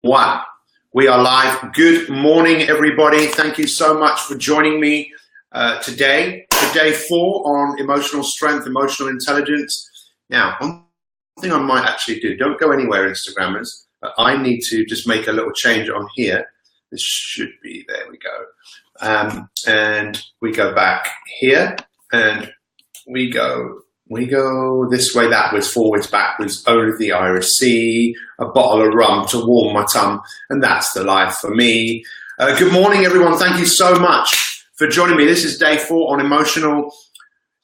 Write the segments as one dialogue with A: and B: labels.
A: One. We are live. Good morning, everybody. Thank you so much for joining me today for day 4 on emotional strength, emotional intelligence. Now, one thing I might actually do, don't go anywhere, Instagrammers. I need to just make a little change on here. This should be, there we go. And we go back here and we go this way, backwards, forwards, backwards, over the Irish Sea, a bottle of rum to warm my tongue, and that's the life for me. Good morning, everyone. Thank you so much for joining me. This is day 4 on emotional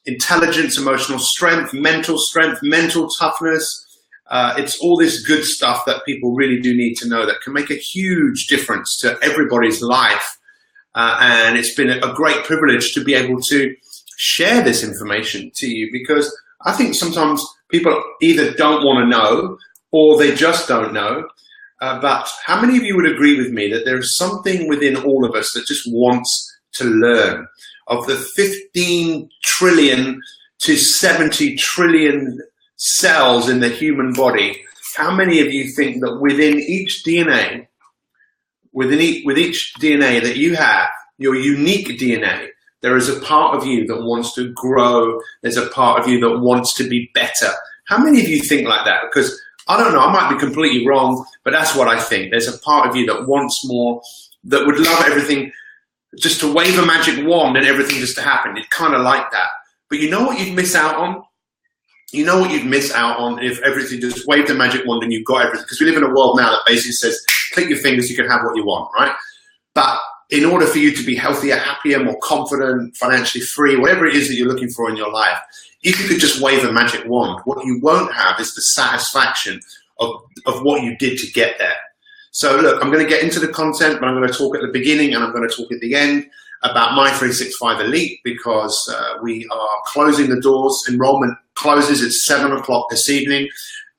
A: intelligence, emotional strength, mental toughness. It's all this good stuff that people really do need to know that can make a huge difference to everybody's life. And it's been a great privilege to be able to share this information to you, because I think sometimes people either don't want to know or they just don't know. But how many of you would agree with me that there is something within all of us that just wants to learn? Of the 15 trillion to 70 trillion cells in the human body, how many of you think that within each DNA, with each DNA that you have, your unique DNA, there is a part of you that wants to grow. There's a part of you that wants to be better. How many of you think like that? Because I don't know, I might be completely wrong, but that's what I think. There's a part of you that wants more, that would love everything just to wave a magic wand and everything just to happen. It's kind of like that. But you know what you'd miss out on? You know what you'd miss out on if everything just waved a magic wand and you got everything? Because we live in a world now that basically says, click your fingers, you can have what you want, right? But in order for you to be healthier, happier, more confident, financially free, whatever it is that you're looking for in your life, if you could just wave a magic wand, what you won't have is the satisfaction of what you did to get there. So look, I'm going to get into the content, but I'm going to talk at the beginning and I'm going to talk at the end about My 365 Elite, because we are closing the doors. Enrollment closes at 7 o'clock this evening,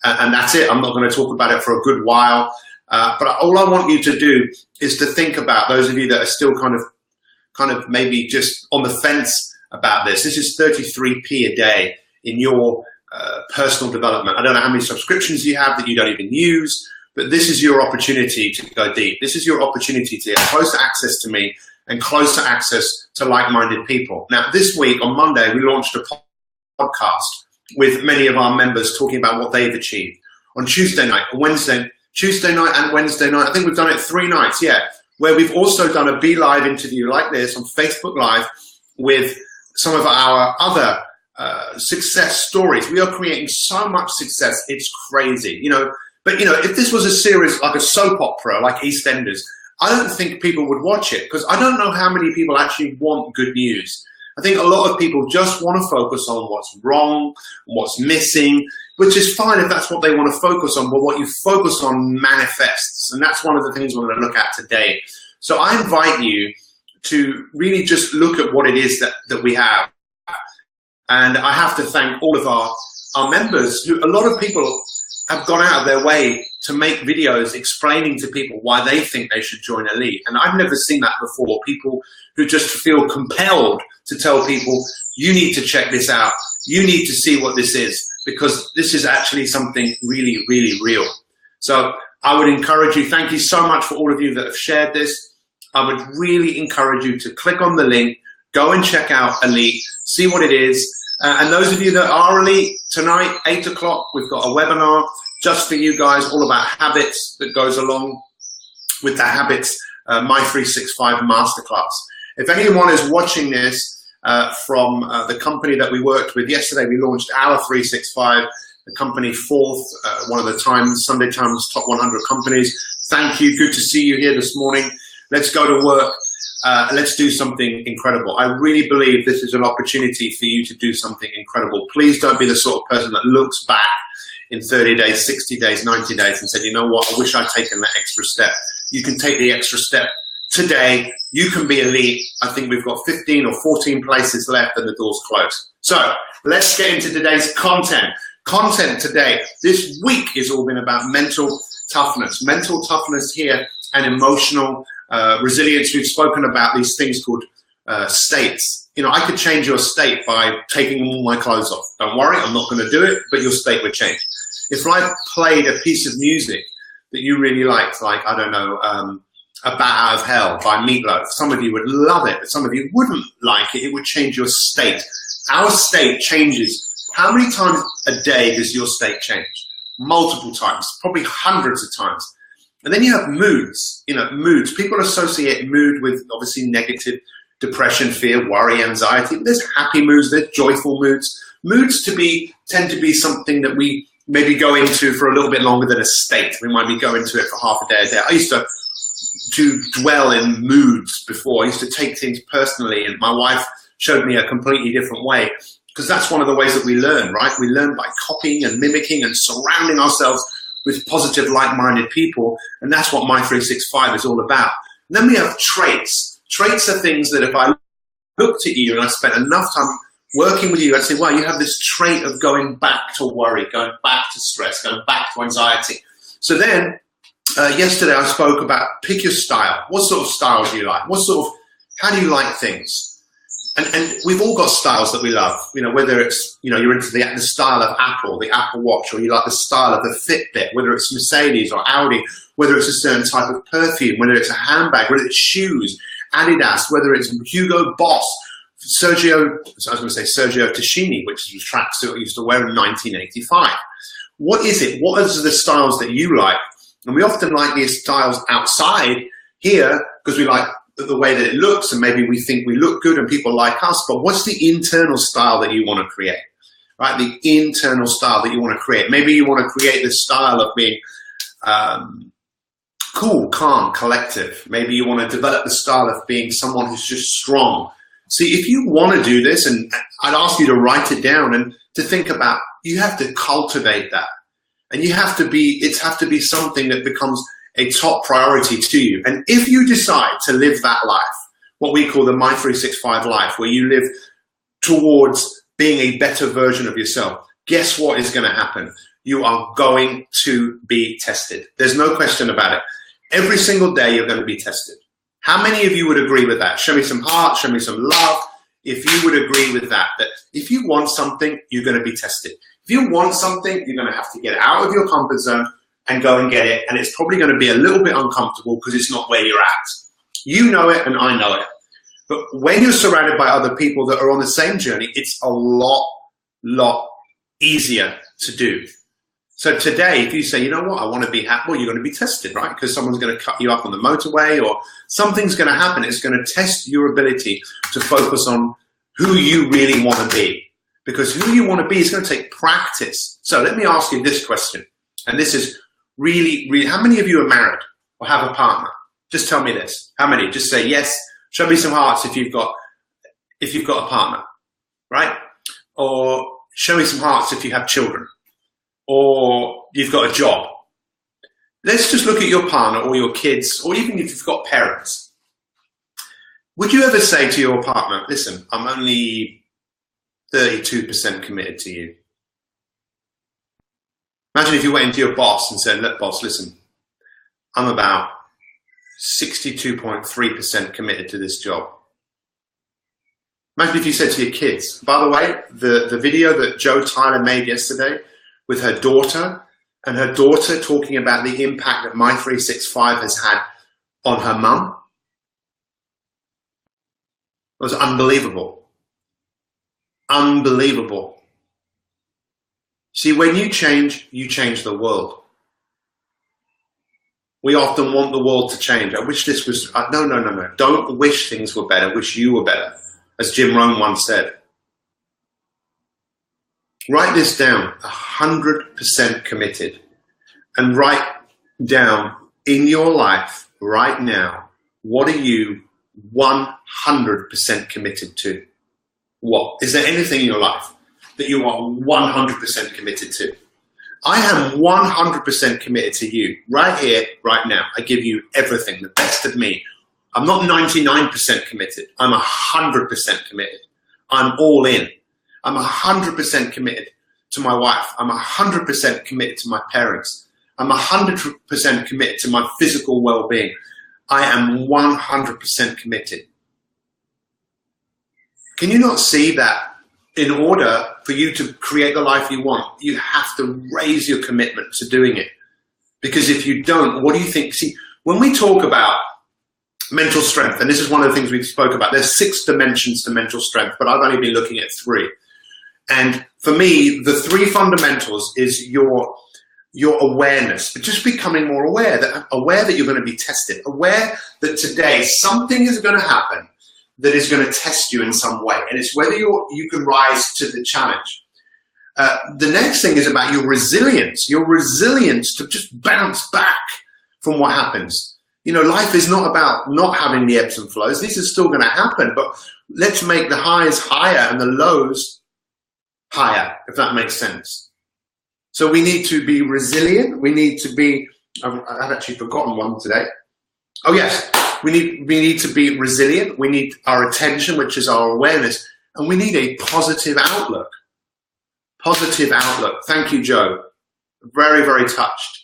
A: and that's it. I'm not going to talk about it for a good while. But all I want you to do is to think about, those of you that are still kind of maybe just on the fence about this. This is 33p a day in your personal development. I don't know how many subscriptions you have that you don't even use, but this is your opportunity to go deep. This is your opportunity to get closer access to me and closer access to like-minded people. Now, this week on Monday, we launched a podcast with many of our members talking about what they've achieved. On Tuesday night and Wednesday night, I think we've done it 3 nights, where we've also done a BeLive interview like this on Facebook Live with some of our other success stories. We are creating so much success, it's crazy, But if this was a series like a soap opera, like EastEnders, I don't think people would watch it, because I don't know how many people actually want good news. I think a lot of people just want to focus on what's wrong, what's missing, which is fine if that's what they want to focus on, but what you focus on manifests. And that's one of the things we're going to look at today. So I invite you to really just look at what it is that we have. And I have to thank all of our members, who a lot of people have gone out of their way to make videos explaining to people why they think they should join Elite. And I've never seen that before. People who just feel compelled to tell people, you need to check this out. You need to see what this is, because this is actually something really, really real. So I would encourage you, thank you so much for all of you that have shared this. I would really encourage you to click on the link, go and check out Elite, see what it is. And those of you that are Elite, tonight, 8 o'clock, we've got a webinar just for you guys, all about habits that goes along with the Habits My 365 Masterclass. If anyone is watching this from the company that we worked with yesterday, we launched our 365, the company Fourth, one of the Sunday Times top 100 companies. Thank you. Good to see you here this morning. Let's go to work. Let's do something incredible. I really believe this is an opportunity for you to do something incredible. Please don't be the sort of person that looks back in 30 days, 60 days, 90 days and said, you know what, I wish I'd taken that extra step. You can take the extra step today. You can be Elite. I think we've got 15 or 14 places left and the door's closed. So let's get into today's content. Content today, this week has all been about mental toughness here, and emotional resilience. We've spoken about these things called states. You know, I could change your state by taking all my clothes off. Don't worry, I'm not going to do it, but your state would change. If I played a piece of music that you really liked, like, I don't know, A Bat Out of Hell by Meatloaf. Some of you would love it, but some of you wouldn't like it. It would change your state. Our state changes. How many times a day does your state change? Multiple times, probably hundreds of times. And then you have moods, moods. People associate mood with obviously negative, depression, fear, worry, anxiety. But there's happy moods, there's joyful moods. Moods tend to be something that we maybe go into for a little bit longer than a state. We might be going to it for half a day. I used to dwell in moods before. I used to take things personally, and my wife showed me a completely different way, because that's one of the ways that we learn, right? We learn by copying and mimicking and surrounding ourselves with positive, like-minded people, and that's what My365 is all about. And then we have traits. Traits are things that if I looked at you and I spent enough time working with you, I'd say, wow, you have this trait of going back to worry, going back to stress, going back to anxiety. So then, yesterday I spoke about pick your style. What sort of style do you like? How do you like things? And we've all got styles that we love, whether it's, you're into the style of Apple, the Apple Watch, or you like the style of the Fitbit, whether it's Mercedes or Audi, whether it's a certain type of perfume, whether it's a handbag, whether it's shoes, Adidas, whether it's Hugo Boss, Sergio Tacchini, which is a tracksuit I used to wear in 1985. What is it? What are the styles that you like? And we often like these styles outside here because we like the way that it looks, and maybe we think we look good and people like us, but what's the internal style that you want to create, right? The internal style that you want to create. Maybe you want to create this style of being cool, calm, collective. Maybe you want to develop the style of being someone who's just strong. See, if you want to do this, and I'd ask you to write it down and to think about, you have to cultivate that. And it have to be something that becomes a top priority to you. And if you decide to live that life, what we call the My365 life, where you live towards being a better version of yourself, guess what is going to happen? You are going to be tested. There's no question about it. Every single day you're going to be tested. How many of you would agree with that? Show me some heart, show me some love. If you would agree with that if you want something, you're going to be tested. If you want something, you're going to have to get out of your comfort zone and go and get it. And it's probably going to be a little bit uncomfortable because it's not where you're at. You know it and I know it. But when you're surrounded by other people that are on the same journey, it's a lot easier to do. So today, if you say, you know what, I want to be happy, well, you're going to be tested, right? Because someone's going to cut you up on the motorway or something's going to happen. It's going to test your ability to focus on who you really want to be. Because who you want to be is going to take practice. So let me ask you this question. And this is really, how many of you are married or have a partner? Just tell me this. How many? Just say yes. Show me some hearts if you've got a partner, right? Or show me some hearts if you have children or you've got a job. Let's just look at your partner or your kids, or even if you've got parents. Would you ever say to your partner, listen, I'm only 32% committed to you? Imagine if you went into your boss and said, look, boss, listen, I'm about 62.3% committed to this job. Imagine if you said to your kids, by the way, the video that Joe Tyler made yesterday with her daughter, and her daughter talking about the impact that My365 has had on her mum, was unbelievable. Unbelievable. See, when you change the world. We often want the world to change. I wish this was, no. Don't wish things were better, wish you were better, as Jim Rohn once said. Write this down, 100% committed. And write down in your life right now, what are you 100% committed to? What? Is there anything in your life that you are 100% committed to? I am 100% committed to you right here, right now. I give you everything, the best of me. I'm not 99% committed. I'm 100% committed. I'm all in. I'm 100% committed to my wife. I'm 100% committed to my parents. I'm 100% committed to my physical well-being. I am 100% committed. Can you not see that in order for you to create the life you want, you have to raise your commitment to doing it? Because if you don't, what do you think? See, when we talk about mental strength, and this is one of the things we spoke about, there's 6 dimensions to mental strength, but I've only been looking at 3. And for me, the 3 fundamentals is your awareness, but just becoming more aware that you're going to be tested, aware that today something is going to happen that is going to test you in some way, and it's whether you can rise to the challenge. The next thing is about your resilience to just bounce back from what happens. You know, life is not about not having the ebbs and flows. This is still going to happen, but let's make the highs higher and the lows higher, if that makes sense. So we need to be resilient. We need to be, I've actually forgotten one today. Oh yes, we need to be resilient. We need our attention, which is our awareness, and we need a positive outlook. Positive outlook. Thank you, Joe. Very, very touched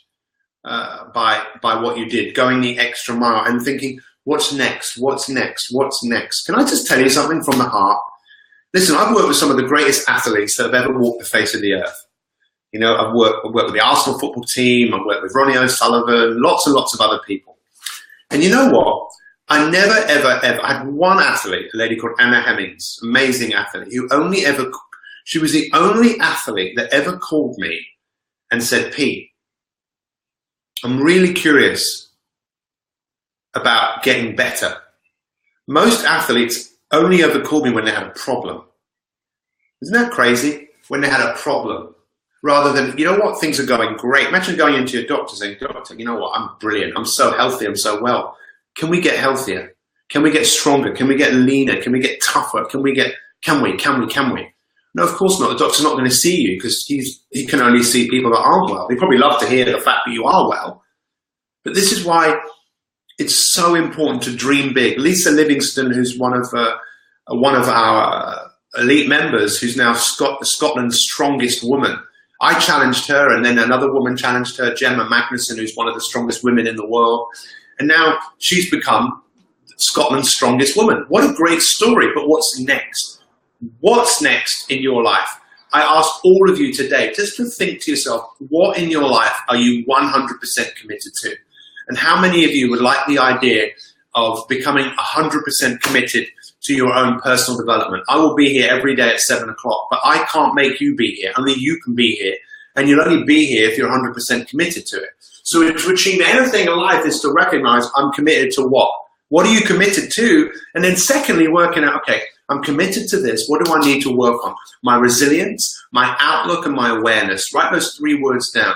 A: by what you did, going the extra mile and thinking, what's next? What's next? What's next? Can I just tell you something from the heart? Listen, I've worked with some of the greatest athletes that have ever walked the face of the earth. You know, I've worked with the Arsenal football team. I've worked with Ronnie O'Sullivan, lots and lots of other people. And you know what? I never, ever, ever, I had one athlete, a lady called Anna Hemmings, amazing athlete, she was the only athlete that ever called me and said, Pete, I'm really curious about getting better. Most athletes only ever called me when they had a problem. Isn't that crazy? When they had a problem. Rather than, you know what, things are going great. Imagine going into your doctor saying, doctor, you know what, I'm brilliant. I'm so healthy. I'm so well. Can we get healthier? Can we get stronger? Can we get leaner? Can we get tougher? Can we? No, of course not. The doctor's not going to see you because he can only see people that aren't well. He'd probably love to hear the fact that you are well. But this is why it's so important to dream big. Lisa Livingston, who's one of our elite members, who's now Scotland's strongest woman. I challenged her, and then another woman challenged her, Gemma Magnuson, who's one of the strongest women in the world. And now she's become Scotland's strongest woman. What a great story, but what's next? What's next in your life? I ask all of you today just to think to yourself, what in your life are you 100% committed to? And how many of you would like the idea of becoming 100% committed to your own personal development? I will be here every day at 7 o'clock, but I can't make you be here. Only you can be here. And you'll only be here if you're 100% committed to it. So to achieve anything in life is to recognize I'm committed to what? What are you committed to? And then secondly, working out, okay, I'm committed to this. What do I need to work on? My resilience, my outlook, and my awareness. Write those 3 words down.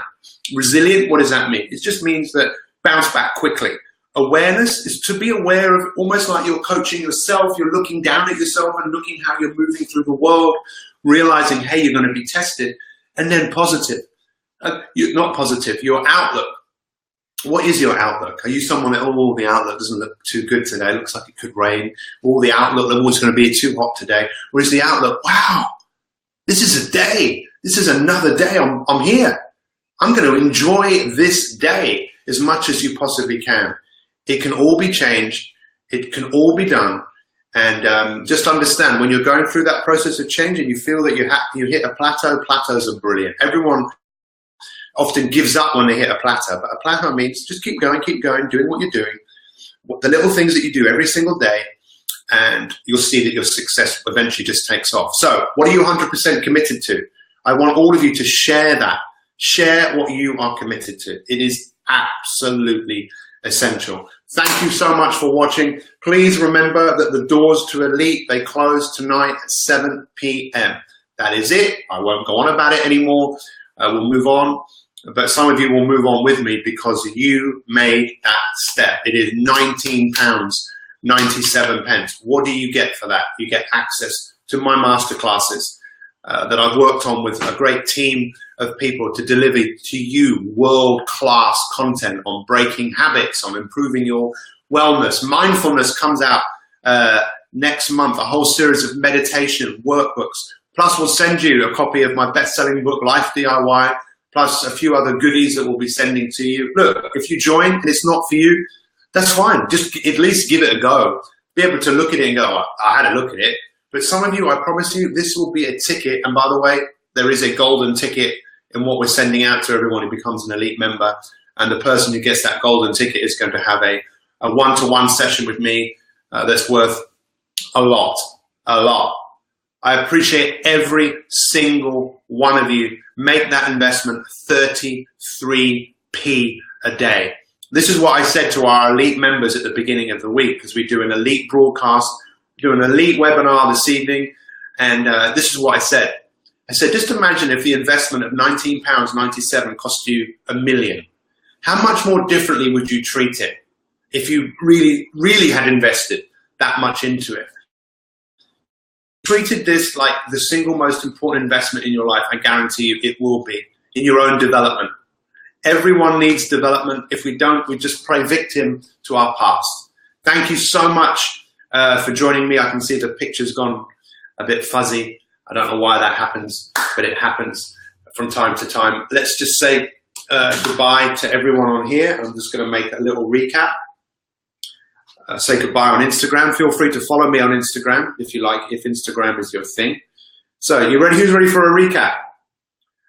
A: Resilient, what does that mean? It just means that bounce back quickly. Awareness is to be aware of, almost like you're coaching yourself. You're looking down at yourself and looking how you're moving through the world, realizing, hey, you're going to be tested. And then positive. Not positive, your outlook. What is your outlook? Are you someone that, oh, the outlook doesn't look too good today, looks like it could rain, or the outlook, the water's going to be too hot today? Or is the outlook, wow, this is a day, this is another day, I'm here. I'm going to enjoy this day as much as you possibly can. It can all be changed, it can all be done, and just understand when you're going through that process of change and you feel that you hit a plateau, plateaus are brilliant. Everyone often gives up when they hit a plateau, but a plateau means just keep going, doing what you're doing, the little things that you do every single day, and you'll see that your success eventually just takes off. So what are you 100% committed to? I want all of you to share that. Share what you are committed to. It is absolutely essential. Thank you so much for watching. Please remember that the doors to Elite, they close tonight at 7 p.m. That is it. I won't go on about it anymore. We'll move on. But some of you will move on with me because you made that step. It is £19.97. What do you get for that? You get access to my masterclasses that I've worked on with a great team of people to deliver to you world-class content on breaking habits, on improving your wellness. Mindfulness comes out next month, a whole series of meditation workbooks. Plus, we'll send you a copy of my best-selling book, Life DIY, plus a few other goodies that we'll be sending to you. Look, if you join and it's not for you, that's fine. Just at least give it a go. Be able to look at it and go, oh, I had a look at it. But some of you, I promise you, this will be a ticket. And by the way, there is a golden ticket in what we're sending out to everyone who becomes an Elite member. And the person who gets that golden ticket is going to have a one-to-one session with me that's worth a lot, a lot. I appreciate every single one of you. Make that investment 33p a day. This is what I said to our elite members at the beginning of the week, because we do an elite broadcast, do an elite webinar this evening, and this is what I said. I said, just imagine if the investment of £19.97 cost you £1 million. How much more differently would you treat it if you really, really had invested that much into it? Treated this like the single most important investment in your life, I guarantee you it will be, in your own development. Everyone needs development. If we don't, we just play victim to our past. Thank you so much for joining me. I can see the picture's gone a bit fuzzy. I don't know why that happens, but it happens from time to time. Let's just say goodbye to everyone on here. I'm just going to make a little recap. Say goodbye on Instagram. Feel free to follow me on Instagram if you like, if Instagram is your thing. So you ready? Who's ready for a recap?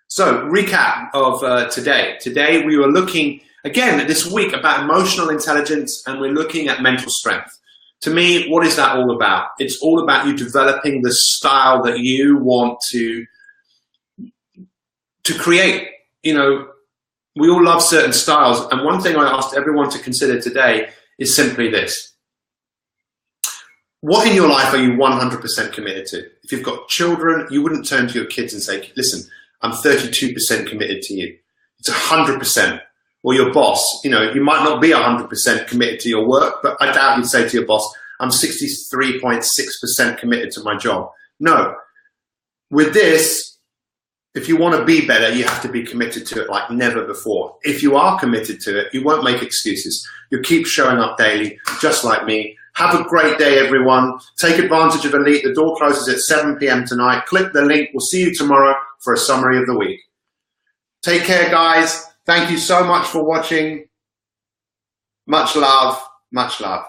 A: So recap of today. Today we were looking again this week about emotional intelligence, and we're looking at mental strength. To me, what is that all about? It's all about you developing the style that you want to create. You know, we all love certain styles, and one thing I asked everyone to consider today is simply this. What in your life are you 100% committed to? If you've got children, you wouldn't turn to your kids and say, listen, I'm 32% committed to you. It's 100%. Or your boss, you know, you might not be 100% committed to your work, but I doubt you'd say to your boss, I'm 63.6% committed to my job. No. With this, if you want to be better, you have to be committed to it like never before. If you are committed to it, you won't make excuses. You'll keep showing up daily, just like me. Have a great day, everyone. Take advantage of Elite. The door closes at 7 p.m. tonight. Click the link. We'll see you tomorrow for a summary of the week. Take care, guys. Thank you so much for watching. Much love. Much love.